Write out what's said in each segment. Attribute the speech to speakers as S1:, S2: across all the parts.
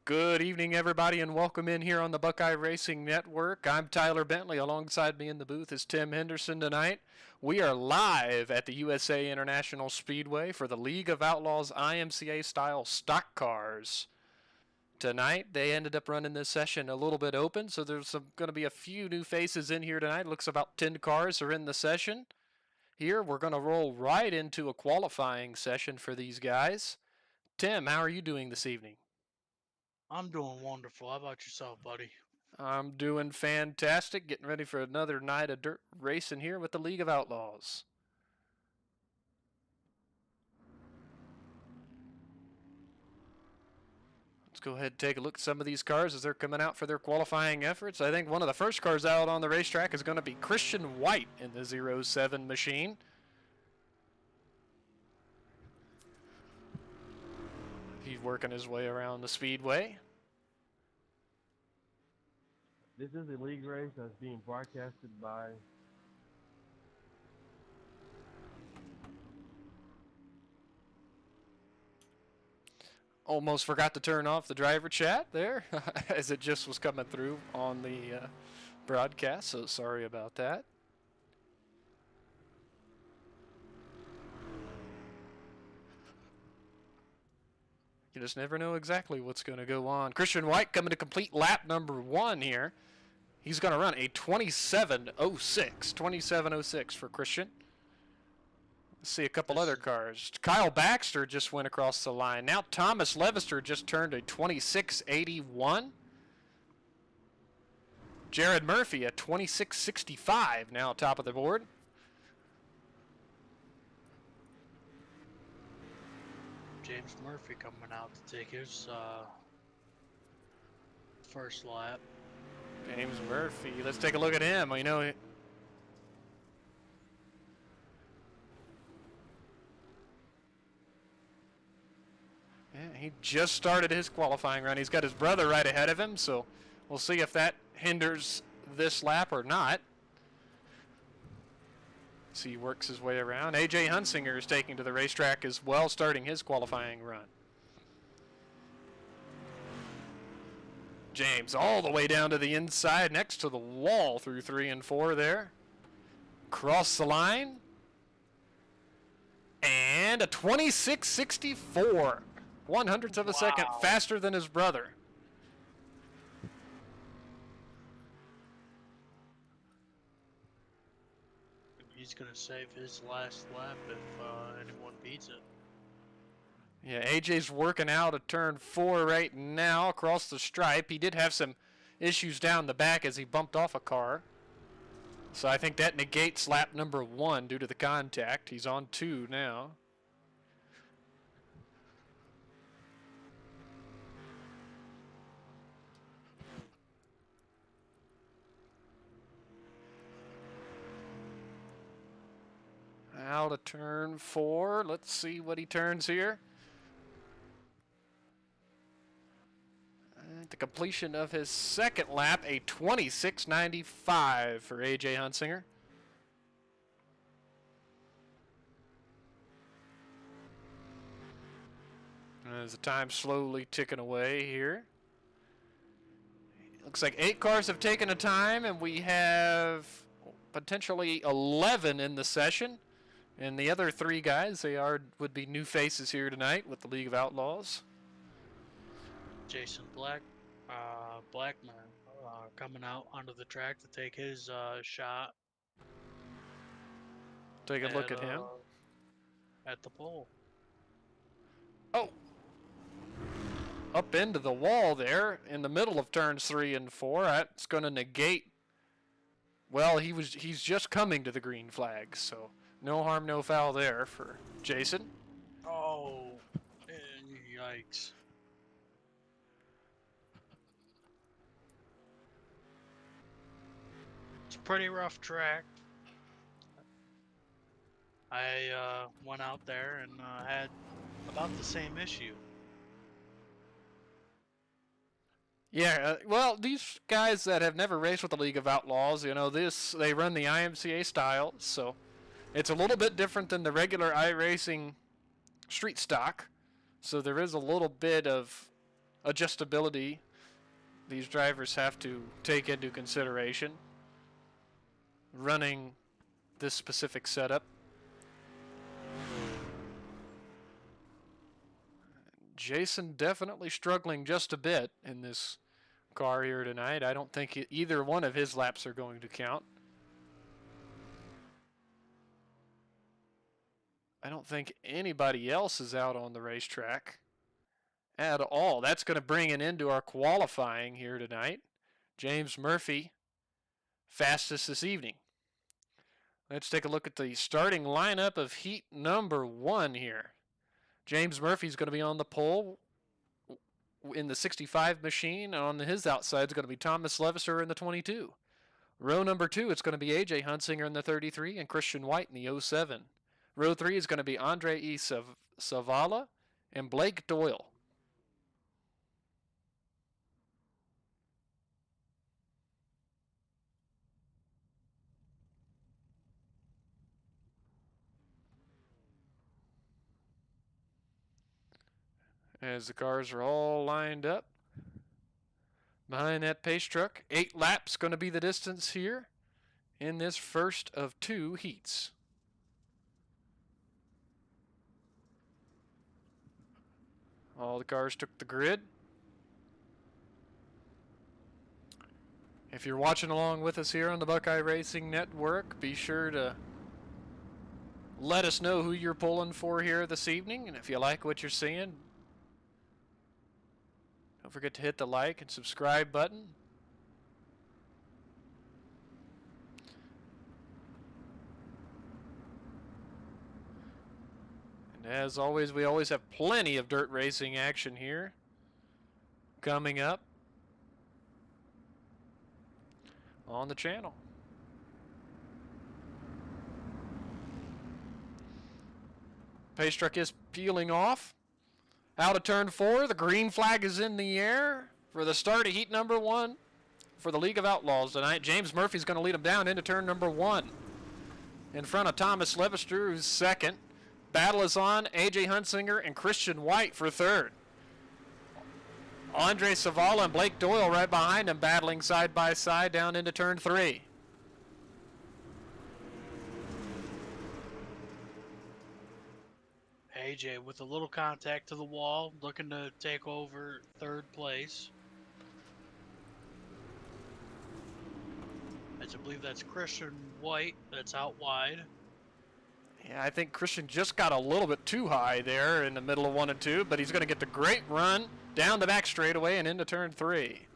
S1: Good evening, everybody, and welcome in here on the Buckeye Racing Network. I'm Tyler Bentley. Alongside me in the booth is Tim Henderson tonight. We are live at the USA International Speedway for the League of Outlaws IMCA-style stock cars. Tonight, they ended up running this session a little bit open, so there's going to be a few new faces in here tonight. Looks about 10 cars are in the session. Here, we're going to roll right into a qualifying session for these guys. Tim, how are you doing this evening?
S2: I'm doing wonderful. How about yourself, buddy?
S1: I'm doing fantastic, getting ready for another night of dirt racing here with the League of Outlaws. Let's go ahead and take a look at some of these cars as they're coming out for their qualifying efforts. I think one of the first cars out on the racetrack is going to be Christian White in the 07 machine. He's working his way around the speedway.
S3: This is a league race that's being broadcasted by
S1: Almost forgot to turn off the driver chat there as it just was coming through on the broadcast, so sorry about that. You just never know exactly what's going to go on. Christian White coming to complete lap number 1 here. He's going to run a 27.06. 27.06 for Christian. Let's see a couple other cars. Kyle Baxter just went across the line. Now Thomas Levister just turned a 26.81. Jared Murphy at 26.65 now top of the board.
S2: James Murphy coming out to take his first lap.
S1: James Murphy. Let's take a look at him. You know, yeah, he just started his qualifying run. He's got his brother right ahead of him, so we'll see if that hinders this lap or not. See, he works his way around. A.J. Hunsinger is taking to the racetrack as well, starting his qualifying run. James all the way down to the inside, next to the wall through 3 and 4 there. Cross the line. And a 26.64. 1/100th of a second faster than his brother.
S2: He's going to save his last lap if anyone beats it.
S1: Yeah, AJ's working out at turn 4 right now across the stripe. He did have some issues down the back as he bumped off a car. So I think that negates lap number 1 due to the contact. He's on 2 now. Out of turn 4. Let's see what he turns here. At the completion of his second lap, a 26.95 for A.J. Hunsinger. As the time slowly ticking away here. Looks like 8 cars have taken a time, and we have potentially 11 in the session. And the other 3 guys, would be new faces here tonight with the League of Outlaws.
S2: Jason Blackman coming out onto the track to take his shot.
S1: Take a look at him.
S2: At the pole.
S1: Oh! Up into the wall there in the middle of turns 3 and 4. That's going to negate. Well, he's just coming to the green flag, so no harm, no foul there for Jason.
S2: Oh, yikes. It's a pretty rough track. I went out there and had about the same issue.
S1: Yeah, well, these guys that have never raced with the League of Outlaws, you know, they run the IMCA style, so it's a little bit different than the regular iRacing street stock. So there is a little bit of adjustability these drivers have to take into consideration running this specific setup. Jason definitely struggling just a bit in this car here tonight. I don't think either one of his laps are going to count. I don't think anybody else is out on the racetrack at all. That's going to bring an end to our qualifying here tonight. James Murphy, fastest this evening. Let's take a look at the starting lineup of heat number 1 here. James Murphy's going to be on the pole in the 65 machine. On his outside is going to be Thomas Levister in the 22. Row number 2, it's going to be AJ Hunsinger in the 33 and Christian White in the 07. Row 3 is going to be Andre E. Savala and Blake Doyle. As the cars are all lined up behind that pace truck. 8 laps going to be the distance here in this first of 2 heats. All the cars took the grid. If you're watching along with us here on the Buckeye Racing Network, be sure to let us know who you're pulling for here this evening. And if you like what you're seeing, don't forget to hit the like and subscribe button. And as always, we always have plenty of dirt racing action here coming up on the channel. Pace truck is peeling off. Out of turn 4, the green flag is in the air for the start of heat number 1 for the League of Outlaws tonight. James Murphy's going to lead them down into turn number 1. In front of Thomas Levister, who's second. Battle is on, AJ Hunsinger and Christian White for third. Andre Savala and Blake Doyle right behind him, battling side by side down into turn 3.
S2: AJ with a little contact to the wall, looking to take over 3rd place. I believe that's Christian White that's out wide.
S1: Yeah, I think Christian just got a little bit too high there in the middle of 1 and 2, but he's going to get the great run down the back straightaway and into turn 3.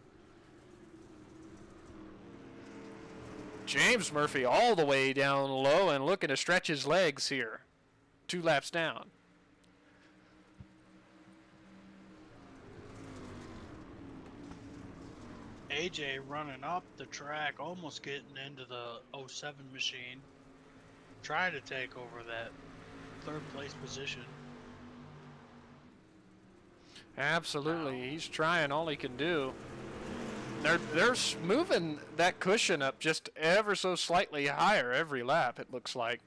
S1: James Murphy all the way down low and looking to stretch his legs here. 2 laps down.
S2: AJ running up the track, almost getting into the 07 machine. Trying to take over that 3rd place position.
S1: Absolutely. He's trying all he can do. They're moving that cushion up just ever so slightly higher every lap, it looks like.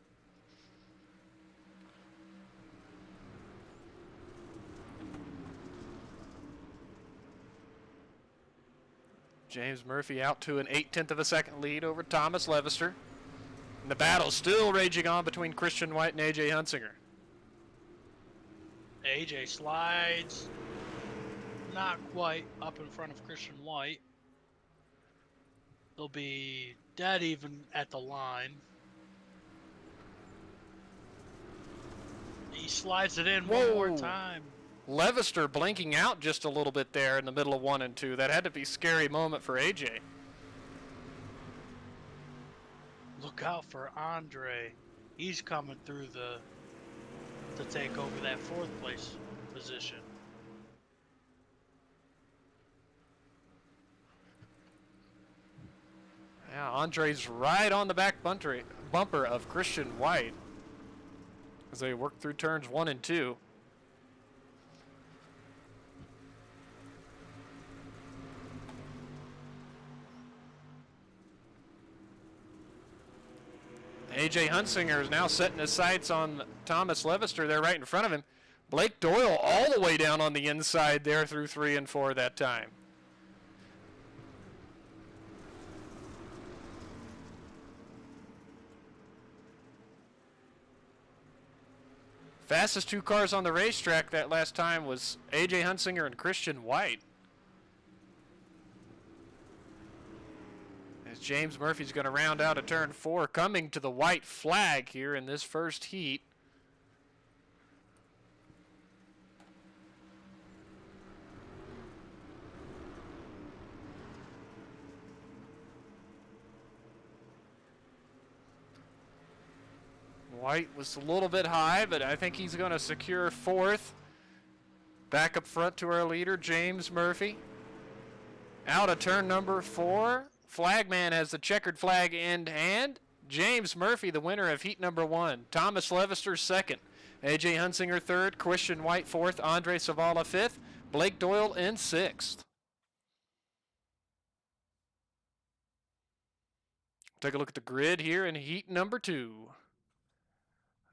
S1: James Murphy out to an 0.8 of a second lead over Thomas Levister. And the battle's still raging on between Christian White and AJ Hunsinger.
S2: AJ slides, not quite up in front of Christian White. They'll be dead even at the line. He slides it in one more time.
S1: Levister blinking out just a little bit there in the middle of 1 and 2. That had to be a scary moment for AJ.
S2: Look out for Andre. He's coming through to take over that 4th place position.
S1: Yeah, Andre's right on the back bumper of Christian White as they work through turns 1 and 2. AJ Hunsinger is now setting his sights on Thomas Levister there right in front of him. Blake Doyle all the way down on the inside there through 3 and 4 that time. Fastest 2 cars on the racetrack that last time was A.J. Hunsinger and Christian White. As James Murphy's going to round out a turn 4, coming to the white flag here in this first heat. White was a little bit high, but I think he's going to secure 4th. Back up front to our leader, James Murphy. Out of turn number 4. Flagman has the checkered flag in hand. James Murphy, the winner of heat number 1. Thomas Levester, 2nd. A.J. Hunsinger, 3rd. Christian White, 4th. Andre Savala, 5th. Blake Doyle in 6th. Take a look at the grid here in heat number 2.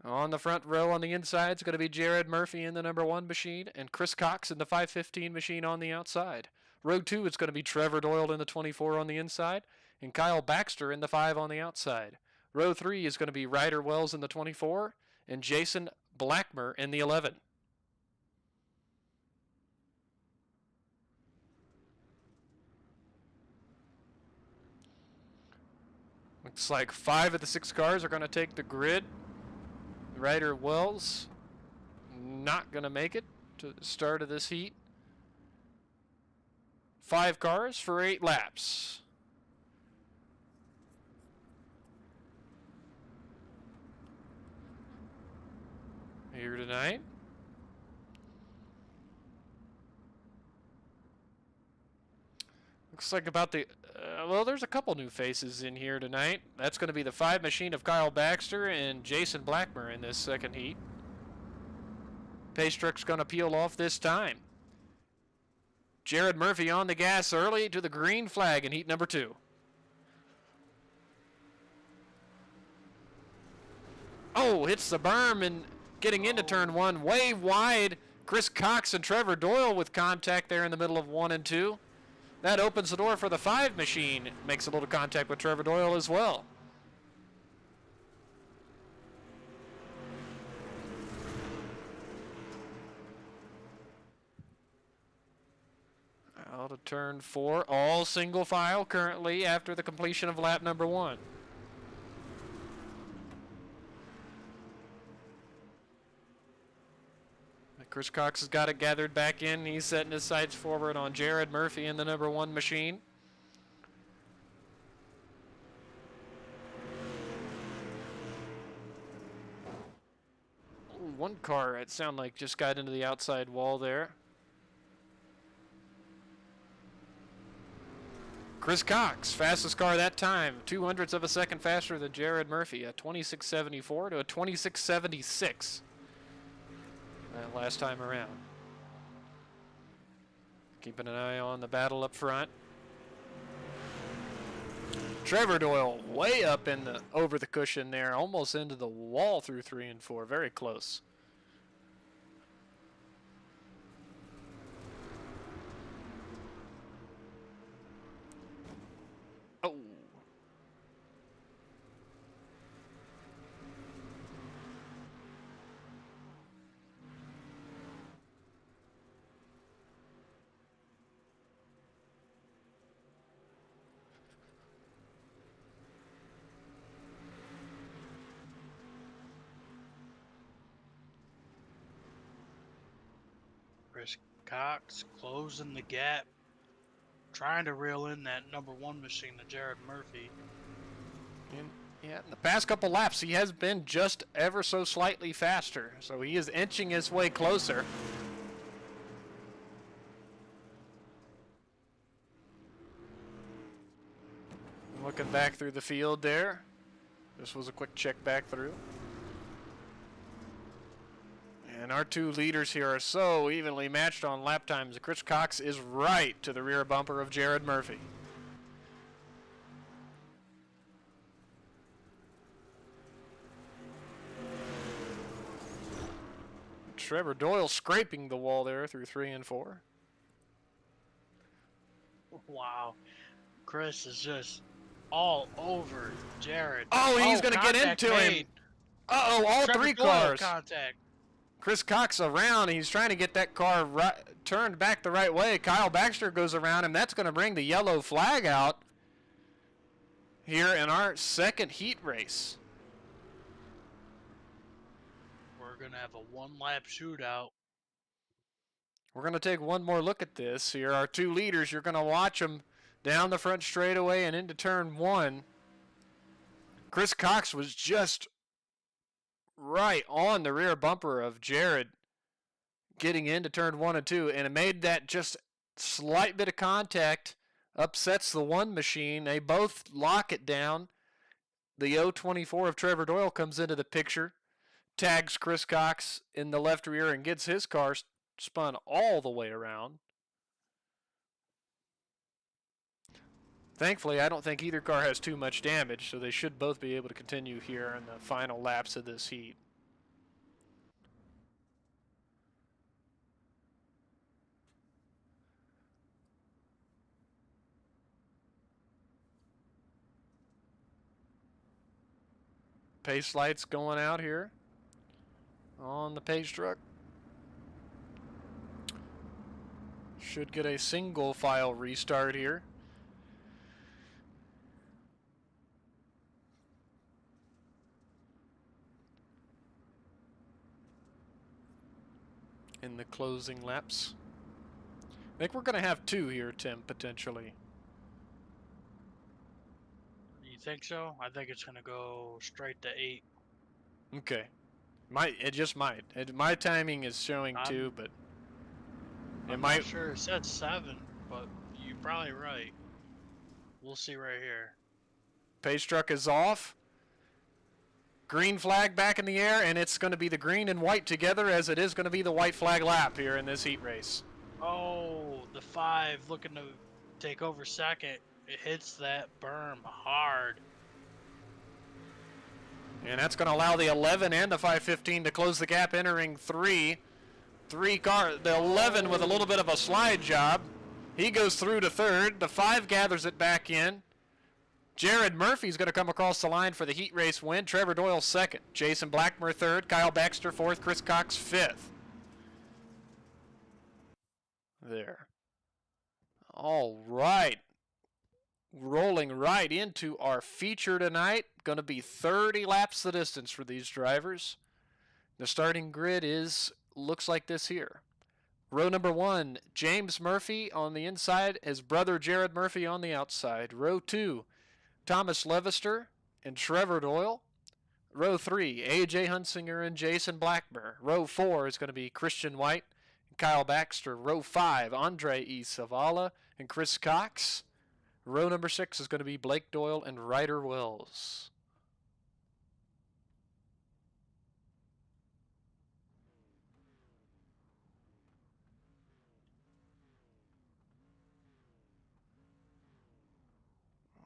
S1: On the front row on the inside is going to be Jared Murphy in the number 1 machine and Chris Cox in the 515 machine on the outside. Row 2 is going to be Trevor Doyle in the 24 on the inside and Kyle Baxter in the 5 on the outside. Row 3 is going to be Ryder Wells in the 24 and Jason Blackmer in the 11. Looks like 5 of the 6 cars are going to take the grid. Ryder Wells not going to make it to the start of this heat. 5 cars for 8 laps. Here tonight. Looks like about the well, there's a couple new faces in here tonight. That's going to be the 5 machine of Kyle Baxter and Jason Blackmer in this second heat. Pace truck's going to peel off this time. Jared Murphy on the gas early to the green flag in heat number 2. Oh, hits the berm and getting into turn 1 way wide. Chris Cox and Trevor Doyle with contact there in the middle of 1 and 2. That opens the door for the 5 machine. Makes a little contact with Trevor Doyle as well. Out of turn 4. All single file currently after the completion of lap number 1. Chris Cox has got it gathered back in. He's setting his sights forward on Jared Murphy in the number 1 machine. Ooh, one car, it sounded like just got into the outside wall there. Chris Cox, fastest car that time, 0.02 of a second faster than Jared Murphy, a 26.74 to a 26.76. That last time around. Keeping an eye on the battle up front. Trevor Doyle way up in the over the cushion there, almost into the wall through 3 and 4, very close. Oh.
S2: Chris Cox closing the gap, trying to reel in that number 1 machine, the Jared Murphy.
S1: And yeah, in the past couple laps, he has been just ever so slightly faster, so he is inching his way closer. Looking back through the field there. This was a quick check back through. And our 2 leaders here are so evenly matched on lap times. Chris Cox is right to the rear bumper of Jared Murphy. Trevor Doyle scraping the wall there through 3 and 4.
S2: Wow. Chris is just all over Jared.
S1: Oh, he's going to get
S2: contact
S1: into
S2: made.
S1: him. Uh-oh, all
S2: Trevor
S1: 3
S2: Doyle
S1: cars.
S2: contact.
S1: Chris Cox around. He's trying to get that car turned back the right way. Kyle Baxter goes around him. That's going to bring the yellow flag out here in our second heat race.
S2: We're going to have a one-lap shootout.
S1: We're going to take one more look at this. Here are 2 leaders. You're going to watch them down the front straightaway and into turn 1. Chris Cox was just right on the rear bumper of Jared getting into turn 1 and 2, and it made that just slight bit of contact, upsets the 1 machine. They both lock it down. The 024 of Trevor Doyle comes into the picture, tags Chris Cox in the left rear, and gets his car spun all the way around. Thankfully, I don't think either car has too much damage, so they should both be able to continue here in the final laps of this heat. Pace lights going out here on the pace truck. Should get a single file restart here. In the closing laps. I think we're going to have 2 here, Tim, potentially.
S2: You think so? I think it's going to go straight to 8.
S1: Okay. It just might. My timing is showing 2, but
S2: I'm not sure. It said 7, but you're probably right. We'll see right here.
S1: Pace truck is off. Green flag back in the air, and it's going to be the green and white together, as it is going to be the white flag lap here in this heat race.
S2: Oh, the 5 looking to take over second. It hits that berm hard.
S1: And that's going to allow the 11 and the 515 to close the gap, entering 3. 3 cars. The 11 with a little bit of a slide job. He goes through to 3rd. The 5 gathers it back in. Jared Murphy's going to come across the line for the heat race win. Trevor Doyle 2nd. Jason Blackmer 3rd. Kyle Baxter 4th. Chris Cox 5th. There. All right. Rolling right into our feature tonight. Going to be 30 laps the distance for these drivers. The starting grid looks like this here. Row number 1, James Murphy on the inside, his brother Jared Murphy on the outside. Row 2, Thomas Levister and Trevor Doyle. Row 3, A.J. Hunsinger and Jason Blackmer. Row 4 is going to be Christian White and Kyle Baxter. Row 5, Andre E. Savala and Chris Cox. Row number 6 is going to be Blake Doyle and Ryder Wells.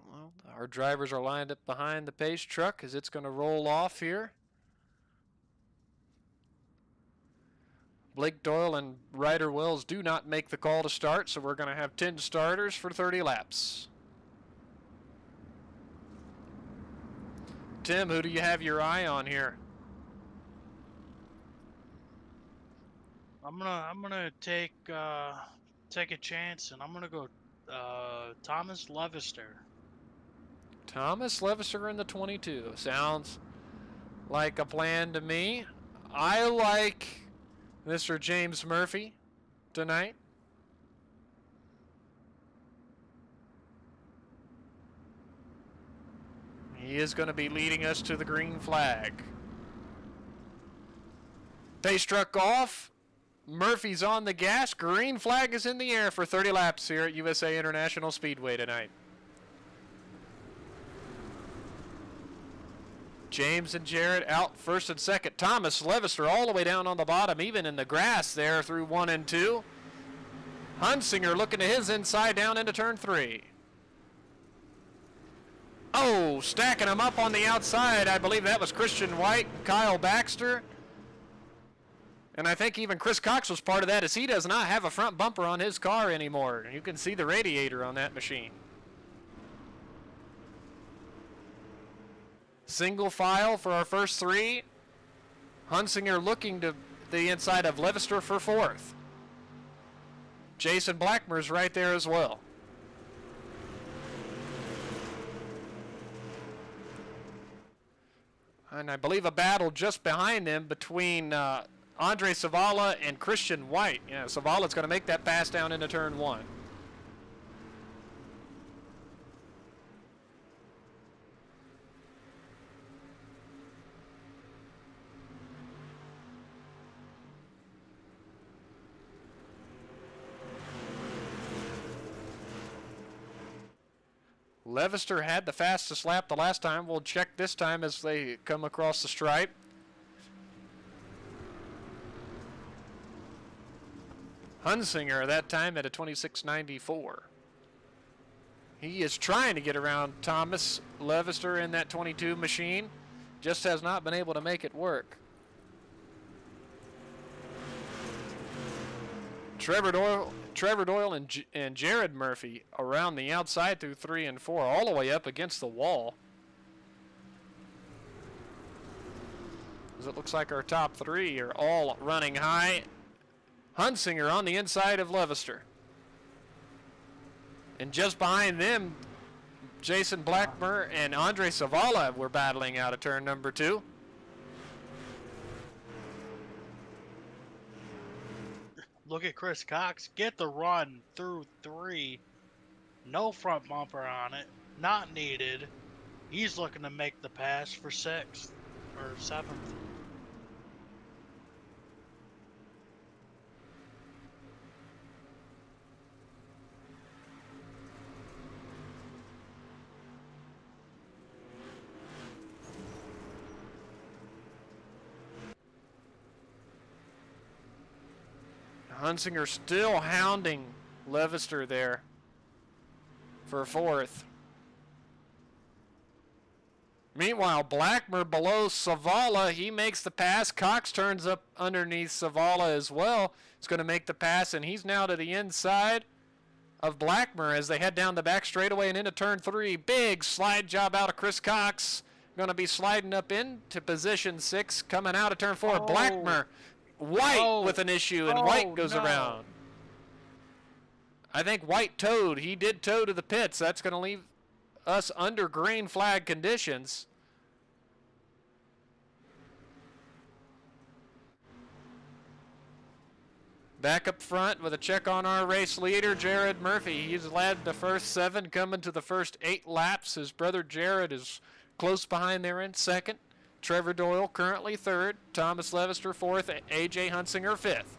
S1: Well, our drivers are lined up behind the pace truck as it's going to roll off here. Blake Doyle and Ryder Wells do not make the call to start, so we're going to have 10 starters for 30 laps. Tim, who do you have your eye on here?
S2: I'm gonna take a chance, and I'm gonna go Thomas Levister.
S1: Thomas Levister in the 22. Sounds like a plan to me. I like Mr. James Murphy tonight. He is going to be leading us to the green flag. Pace truck off. Murphy's on the gas. Green flag is in the air for 30 laps here at USA International Speedway tonight. James and Jared out first and second. Thomas Levister all the way down on the bottom, even in the grass there through 1 and 2. Hunsinger looking to his inside down into turn 3. Oh, stacking them up on the outside. I believe that was Christian White and Kyle Baxter. And I think even Chris Cox was part of that, as he does not have a front bumper on his car anymore. You can see the radiator on that machine. Single file for our first three. Hunsinger looking to the inside of Levister for fourth. Jason Blackmer's right there as well. And I believe a battle just behind them between Andre Savala and Christian White. Yeah, Savala's going to make that pass down into turn one. Levister had the fastest lap the last time. We'll check this time as they come across the stripe. Hunsinger that time at a 26.94. He is trying to get around Thomas Levister in that 22 machine. Just has not been able to make it work. Trevor Doyle and Jared Murphy around the outside through 3 and 4, all the way up against the wall. As it looks like our top three are all running high. Hunsinger on the inside of Levister. And just behind them, Jason Blackmer and Andre Savala were battling out of turn number 2.
S2: Look at Chris Cox get the run through 3. No front bumper on it. Not needed. He's looking to make the pass for 6th or 7th.
S1: Hunsinger still hounding Levister there for 4th. Meanwhile, Blackmer below Savala. He makes the pass. Cox turns up underneath Savala as well. He's going to make the pass, and he's now to the inside of Blackmer as they head down the back straightaway and into turn 3. Big slide job out of Chris Cox. Going to be sliding up into position 6, coming out of turn 4. Blackmer. White with an issue, and White goes around. I think White towed. He did tow to the pits. That's going to leave us under green flag conditions. Back up front with a check on our race leader, Jared Murphy. He's led the first 7, coming to the first 8 laps. His brother Jared is close behind there in 2nd. Trevor Doyle currently 3rd, Thomas Levister 4th, A.J. Hunsinger 5th.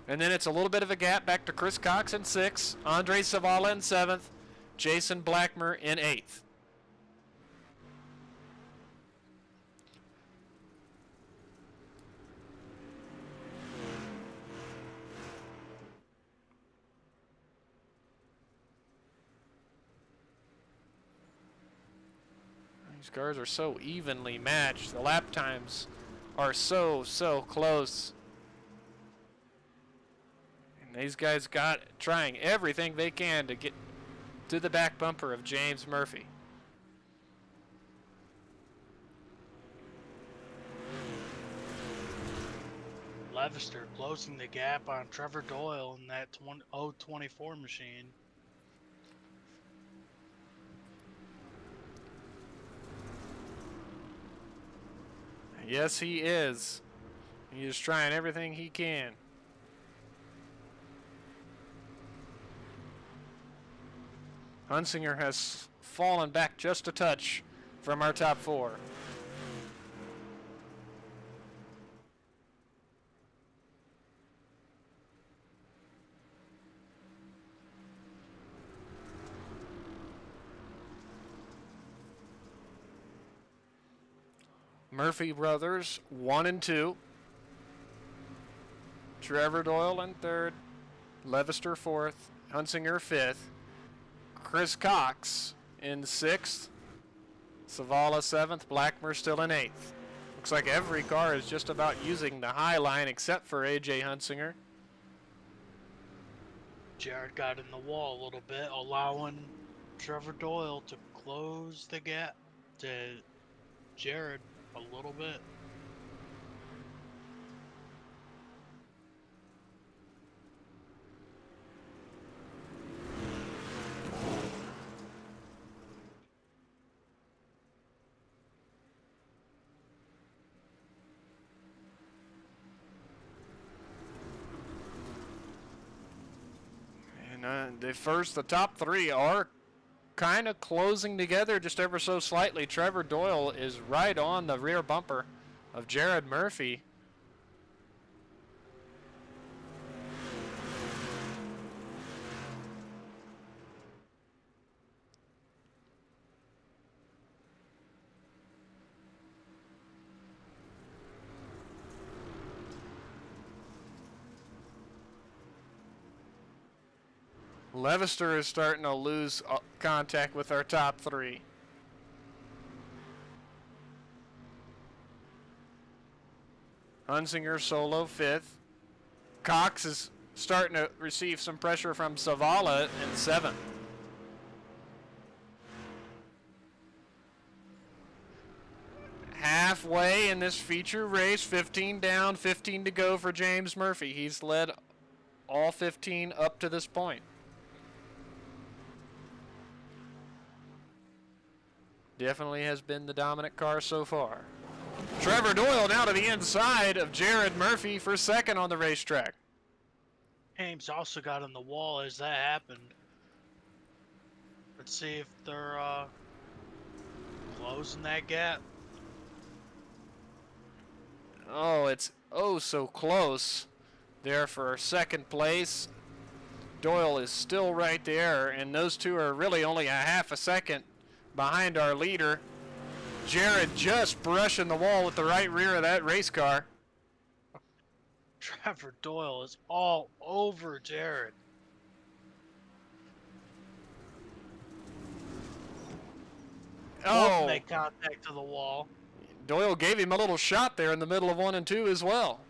S1: And then it's a little bit of a gap back to Chris Cox in 6th, Andre Savala in 7th, Jason Blackmer in 8th. These cars are so evenly matched. The lap times are so close. And these guys got trying everything they can to get to the back bumper of James Murphy.
S2: Levister closing the gap on Trevor Doyle in that 024 machine.
S1: Yes, he is. He is trying everything he can. Hunsinger has fallen back just a touch from our top 4. Murphy brothers 1 and 2. Trevor Doyle in 3rd. Levister 4th. Hunsinger 5th. Chris Cox in 6th. Savala 7th. Blackmer still in 8th. Looks like every car is just about using the high line except for AJ Hunsinger.
S2: Jared got in the wall a little bit, allowing Trevor Doyle to close the gap to Jared a little bit.
S1: And the top three are kind of closing together just ever so slightly. Trevor Doyle is right on the rear bumper of Jared Murphy. Levister is starting to lose contact with our top three. Hunsinger solo 5th. Cox is starting to receive some pressure from Zavala in 7th. Halfway in this feature race, 15 down, 15 to go for James Murphy. He's led all 15 up to this point. Definitely has been the dominant car so far. Trevor Doyle now to the inside of Jared Murphy for 2nd on the racetrack.
S2: Ames also got in the wall as that happened. Let's see if they're closing that gap.
S1: Oh, it's oh so close there for 2nd place. Doyle is still right there, and those two are really only a half a second behind our leader. Jared just brushing the wall with the right rear of that race car.
S2: Trevor Doyle is all over Jared.
S1: Oh,
S2: Both make contact to the wall.
S1: Doyle gave him a little shot there in the middle of 1 and 2 as well.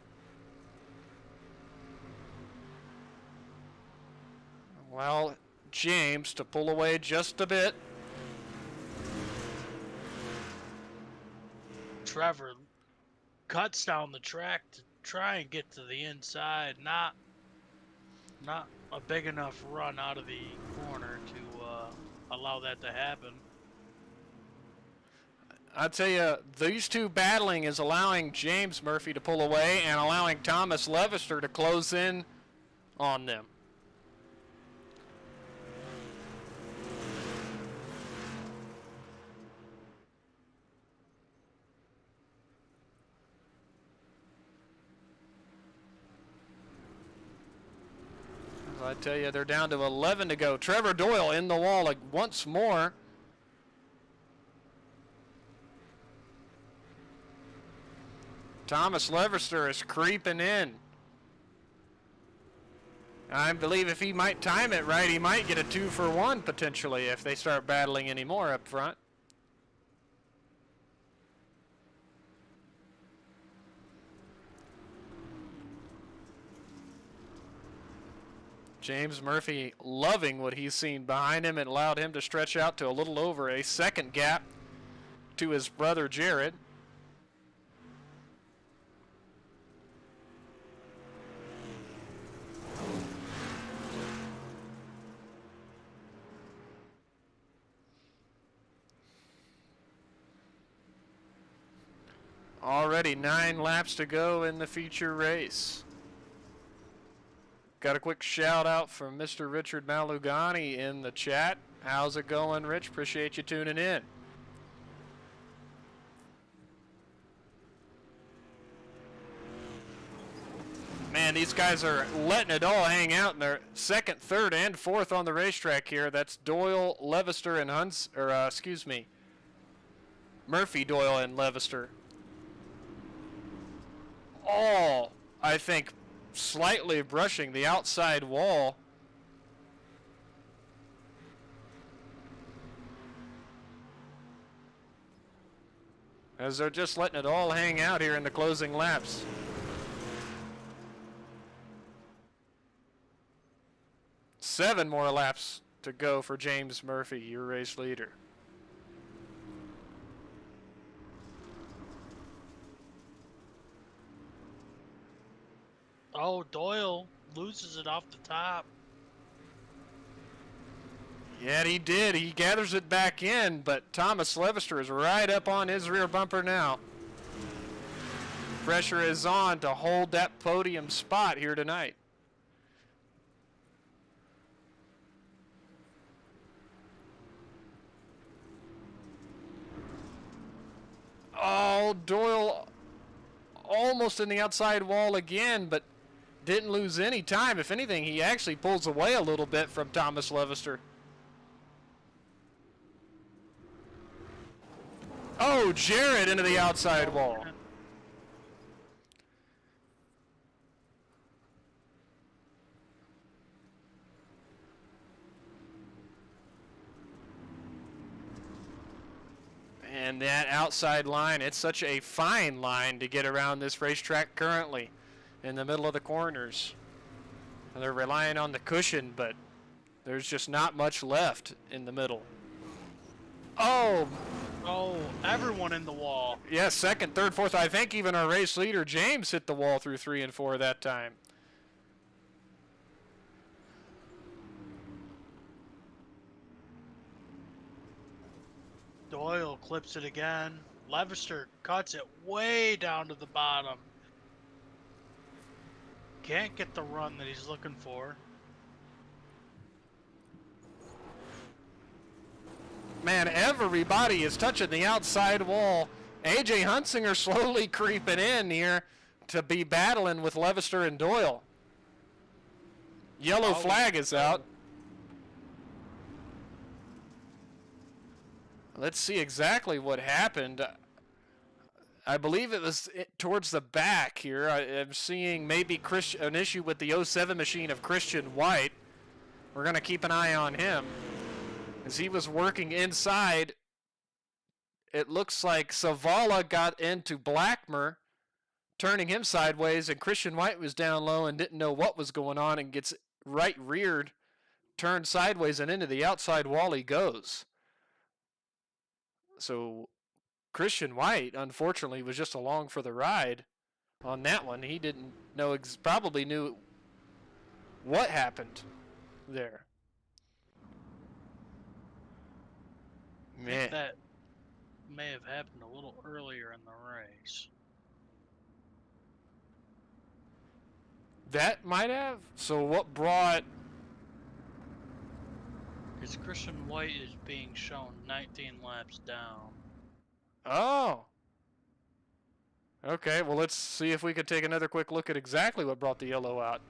S1: Well, James to pull away just a bit.
S2: Trevor cuts down the track to try and get to the inside. Not a big enough run out of the corner to allow that to happen.
S1: I tell you, these two battling is allowing James Murphy to pull away and allowing Thomas Levister to close in on them. I tell you, they're down to 11 to go. Trevor Doyle in the wall like once more. Thomas Levister is creeping in. I believe if he might time it right, he might get a 2-for-1 potentially if they start battling anymore up front. James Murphy loving what he's seen behind him. It allowed him to stretch out to a little over a 2nd gap to his brother Jared. Already 9 laps to go in the feature race. Got a quick shout out from Mr. Richard Malugani in the chat. How's it going, Rich? Appreciate you tuning in. Man, these guys are letting it all hang out in their 2nd, 3rd, and 4th on the racetrack here. That's Doyle, Levister, and Murphy, Doyle, and Levister. All, I think, slightly brushing the outside wall. as they're just letting it all hang out here in the closing laps. Seven more laps to go for James Murphy, your race leader.
S2: Oh, Doyle loses it off the top.
S1: Yeah, he did. He gathers it back in, but Thomas Levister is right up on his rear bumper now. Pressure is on to hold that podium spot here tonight. Oh, Doyle almost in the outside wall again, but didn't lose any time. If anything, he actually pulls away a little bit from Thomas Levister. Oh, Jared into the outside wall. And that outside line, it's such a fine line to get around this racetrack currently in the middle of the corners. And they're relying on the cushion, but there's just not much left in the middle. Oh,
S2: Everyone in the wall.
S1: yeah, second, third, fourth. I think even our race leader, James, hit the wall through 3 and 4 that time.
S2: Doyle clips it again. Levister cuts it way down to the bottom. Can't get the run that he's looking for.
S1: Man, everybody is touching the outside wall. AJ Hunsinger slowly creeping in here to be battling with Levister and Doyle. Yellow flag is out. Let's see exactly what happened. I believe it was towards the back here. I'm seeing maybe an issue with the 07 machine of Christian White. We're going to keep an eye on him. As he was working inside, it looks like Savala got into Blackmer, turning him sideways, and Christian White was down low and didn't know what was going on and gets right reared, turned sideways, and into the outside wall he goes. So Christian White, unfortunately, was just along for the ride on that one. He didn't know, probably knew what happened there.
S2: I think that may have happened a little earlier in the race.
S1: That might have. So what brought...
S2: Because Christian White is being shown 19 laps down.
S1: Oh. Okay, well, let's see if we could take another quick look at exactly what brought the yellow out.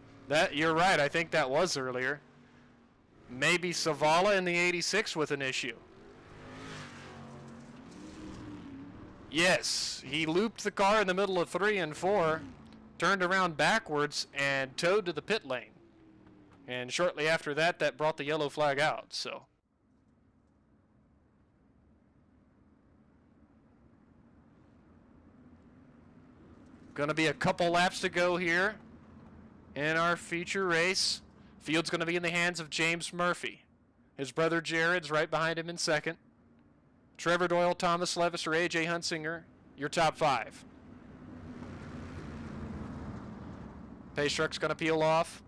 S1: You're right, I think that was earlier. Maybe Savala in the 86 with an issue. Yes, he looped the car in the middle of 3 and 4, turned around backwards, and towed to the pit lane. And shortly after that, that brought the yellow flag out, so. Going to be a couple laps to go here in our feature race. Field's going to be in the hands of James Murphy. His brother Jared's right behind him in second. Trevor Doyle, Thomas Levister, AJ Hunsinger, your top 5. Pace truck's going to peel off.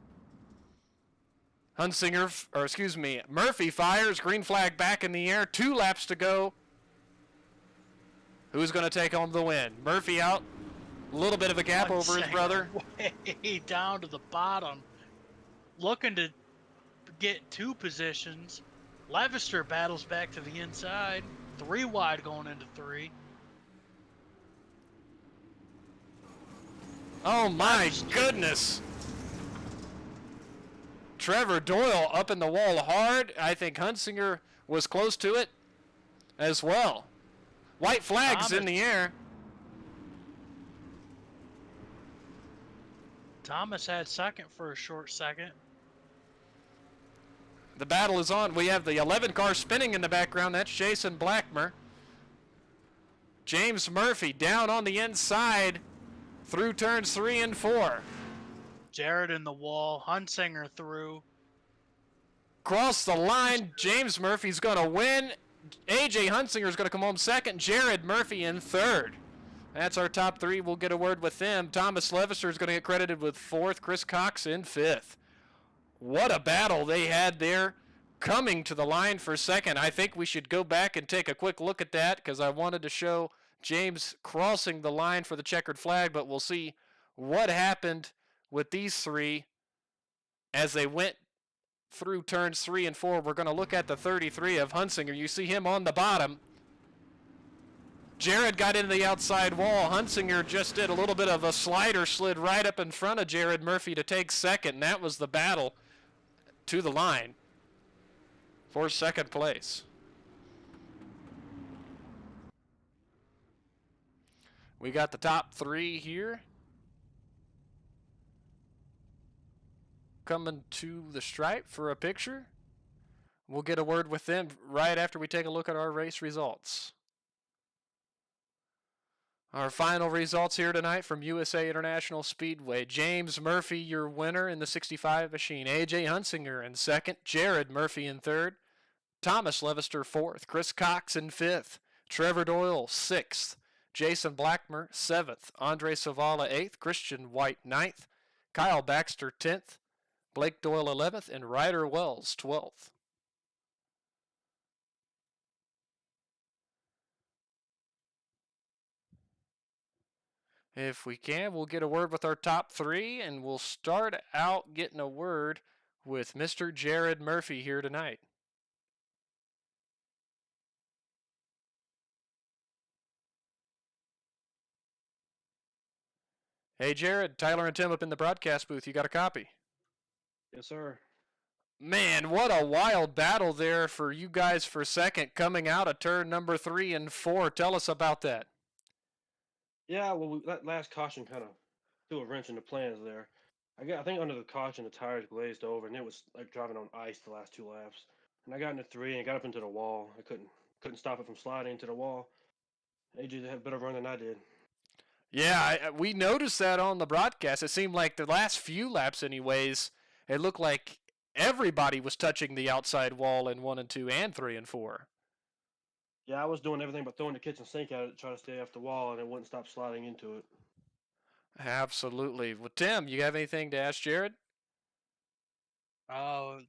S1: Murphy fires, green flag back in the air, 2 laps to go. Who's going to take home the win? Murphy out, a little bit of a gap over his brother.
S2: Way down to the bottom, looking to get 2 positions. Levister battles back to the inside. 3 wide going into 3.
S1: Oh my goodness. Trevor Doyle up in the wall hard. I think Hunsinger was close to it as well. White flags in the air.
S2: Thomas had second for a short second.
S1: The battle is on. We have the 11 car spinning in the background. That's Jason Blackmer. James Murphy down on the inside through turns 3 and 4.
S2: Jared in the wall. Hunsinger through.
S1: Cross the line. James Murphy's going to win. AJ Hunsinger's going to come home second. Jared Murphy in third. That's our top three. We'll get a word with them. Thomas Levister is going to get credited with fourth. Chris Cox in fifth. What a battle they had there coming to the line for second. I think we should go back and take a quick look at that because I wanted to show James crossing the line for the checkered flag, but we'll see what happened with these three as they went through turns 3 and 4. We're going to look at the 33 of Hunsinger. You see him on the bottom. Jared got into the outside wall. Hunsinger just did a little bit of a slider, slid right up in front of Jared Murphy to take second. And that was the battle to the line for second place. We got the top three here coming to the stripe for a picture. We'll get a word with them right after we take a look at our race results. Our final results here tonight from USA International Speedway. James Murphy, your winner in the 65 machine. AJ Hunsinger in second. Jared Murphy in third. Thomas Levister fourth. Chris Cox in fifth. Trevor Doyle sixth. Jason Blackmer seventh. Andre Savala eighth. Christian White ninth. Kyle Baxter 10th. Blake Doyle 11th. And Ryder Wells 12th. If we can, we'll get a word with our top three, and we'll start out getting a word with Mr. Jared Murphy here tonight. Hey, Jared, Tyler and Tim up in the broadcast booth. You got a copy?
S3: Yes, sir.
S1: Man, what a wild battle there for you guys for second coming out of turn number 3 and 4. Tell us about that.
S3: Yeah, well, that last caution kind of threw a wrench in the plans there. I think under the caution, the tires glazed over, and it was like driving on ice the last 2 laps. And I got into 3 and got up into the wall. I couldn't stop it from sliding into the wall. AJ had a better run than I did.
S1: Yeah, we noticed that on the broadcast. It seemed like the last few laps, anyways, it looked like everybody was touching the outside wall in 1 and 2 and 3 and 4.
S3: Yeah, I was doing everything but throwing the kitchen sink at it to try to stay off the wall, and it wouldn't stop sliding into it.
S1: Absolutely. Well, Tim, you have anything to ask Jared?
S2: Oh,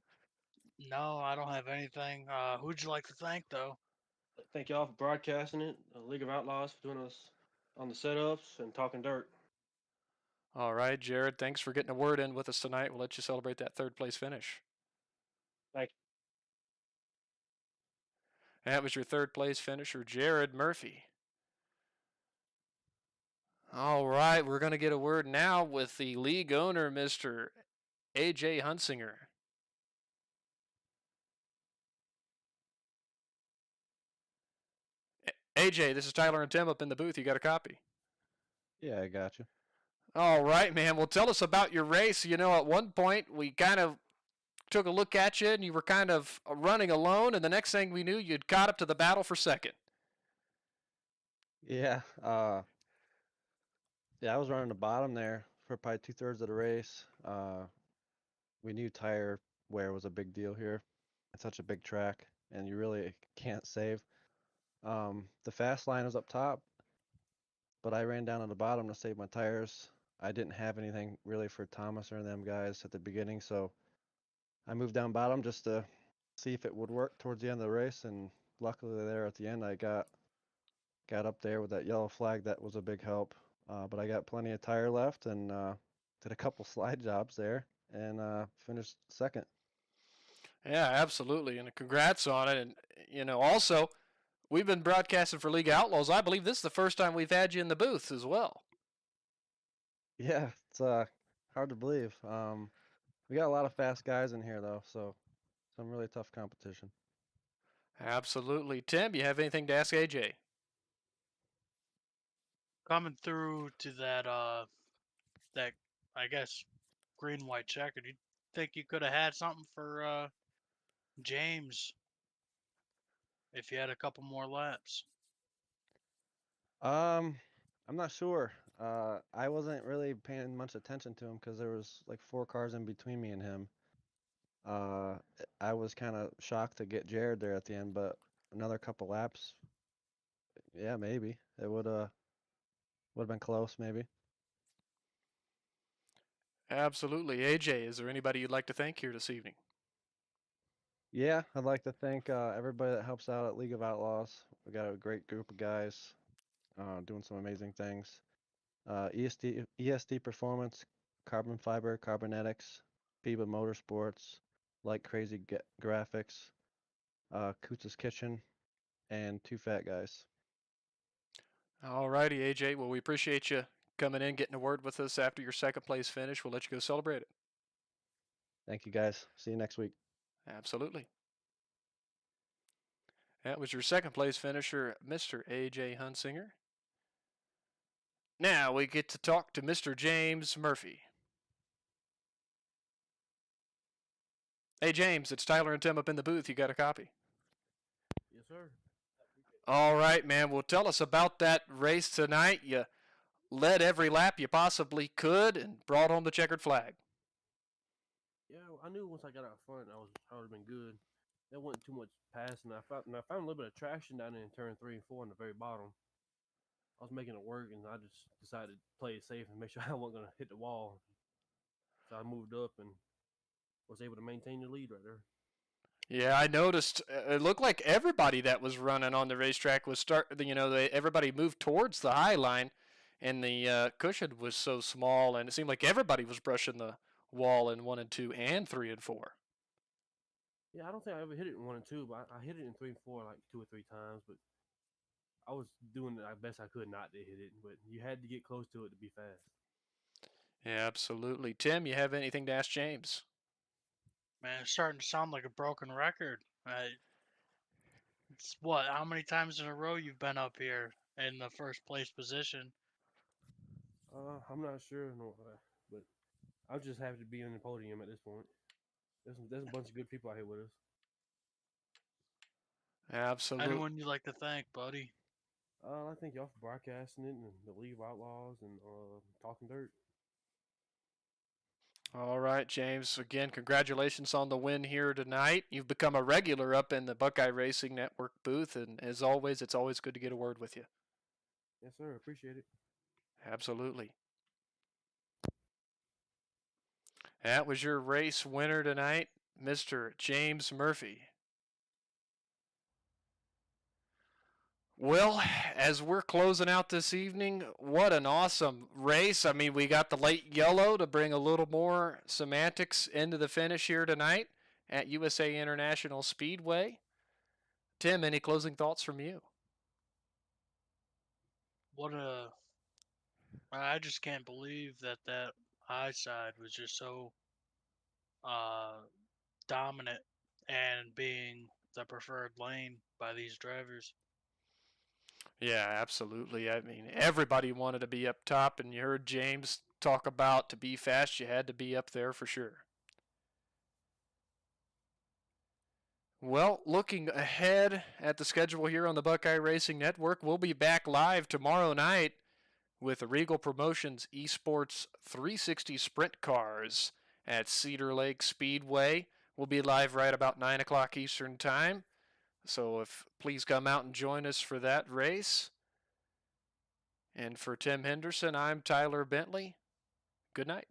S2: no, I don't have anything. Who'd you like to thank, though?
S3: Thank y'all for broadcasting it, League of Outlaws for doing us on the setups and talking dirt.
S1: All right, Jared, thanks for getting a word in with us tonight. We'll let you celebrate that third place finish.
S3: Thank you.
S1: That was your third place finisher, Jared Murphy. All right, we're going to get a word now with the league owner, Mr. AJ Hunsinger. AJ, this is Tyler and Tim up in the booth. You got a copy?
S4: Yeah, I got you.
S1: All right, man. Well, tell us about your race. You know, at one point we kind of took a look at you and you were kind of running alone, and the next thing we knew, you'd caught up to the battle for second.
S4: Yeah, I was running the bottom there for probably 2/3 of the race. We knew tire wear was a big deal here. It's such a big track, and you really can't save. The fast line was up top, but I ran down to the bottom to save my tires. I didn't have anything really for Thomas or them guys at the beginning, so I moved down bottom just to see if it would work towards the end of the race, and luckily there at the end I got up there with that yellow flag. That was a big help. But I got plenty of tire left and did a couple slide jobs there and finished second.
S1: Yeah, absolutely, and congrats on it. And, you know, also, we've been broadcasting for League of Outlaws. I believe this is the first time we've had you in the booth as well.
S4: Yeah, it's hard to believe. We got a lot of fast guys in here, though, so some really tough competition.
S1: Absolutely. Tim, you have anything to ask AJ?
S2: Coming through to that, I guess, green white checker. Do you think you could have had something for James if you had a couple more laps?
S4: I'm not sure. I wasn't really paying much attention to him because there was like 4 cars in between me and him. I was kind of shocked to get Jared there at the end, but another couple laps, yeah, maybe it would have been close, maybe.
S1: Absolutely. AJ, is there anybody you'd like to thank here this evening?
S4: Yeah, I'd like to thank everybody that helps out at League of Outlaws. We got a great group of guys doing some amazing things. ESD Performance, Carbon Fiber, Carbonetics, FIBA Motorsports, Like Crazy Graphics, Kootz's Kitchen, and Two Fat Guys.
S1: All righty, AJ. Well, we appreciate you coming in, getting a word with us after your second place finish. We'll let you go celebrate it.
S4: Thank you, guys. See you next week.
S1: Absolutely. That was your second place finisher, Mr. AJ Hunsinger. Now we get to talk to Mr. James Murphy. Hey, James, it's Tyler and Tim up in the booth. You got a copy?
S5: Yes, sir.
S1: All right, man. Well, tell us about that race tonight. You led every lap you possibly could and brought home the checkered flag.
S5: Yeah, I knew once I got out front, I would have been good. There wasn't too much passing. I found a little bit of traction down in turn 3 and 4 in the very bottom. I was making it work, and I just decided to play it safe and make sure I wasn't gonna hit the wall. So I moved up and was able to maintain the lead right there.
S1: Yeah, I noticed. It looked like everybody that was running on the racetrack was everybody moved towards the high line, and the cushion was so small, and it seemed like everybody was brushing the wall in 1 and 2 and 3 and 4.
S5: Yeah, I don't think I ever hit it in 1 and 2, but I hit it in 3 and 4 like 2 or 3 times. But I was doing the best I could not to hit it. But you had to get close to it to be fast.
S1: Yeah, absolutely. Tim, you have anything to ask James?
S2: Man, it's starting to sound like a broken record. It's what? How many times in a row you've been up here in the first place position?
S5: I'm not sure, no, but I'm just happy to be on the podium at this point. There's a bunch of good people out here with us.
S1: Absolutely.
S2: Anyone you'd like to thank, buddy?
S5: I thank y'all for broadcasting it and the League of Outlaws and Talking Dirt.
S1: All right, James. Again, congratulations on the win here tonight. You've become a regular up in the Buckeye Racing Network booth, and as always, it's always good to get a word with you.
S5: Yes, sir. Appreciate it.
S1: Absolutely. That was your race winner tonight, Mr. James Murphy. Well, as we're closing out this evening, what an awesome race. I mean, we got the late yellow to bring a little more semantics into the finish here tonight at USA International Speedway. Tim, any closing thoughts from you?
S2: I just can't believe that high side was just so dominant and being the preferred lane by these drivers.
S1: Yeah, absolutely. I mean, everybody wanted to be up top, and you heard James talk about to be fast, you had to be up there for sure. Well, looking ahead at the schedule here on the Buckeye Racing Network, we'll be back live tomorrow night with the Regal Promotions Esports 360 Sprint Cars at Cedar Lake Speedway. We'll be live right about 9 o'clock Eastern Time. So please come out and join us for that race. And for Tim Henderson, I'm Tyler Bentley. Good night.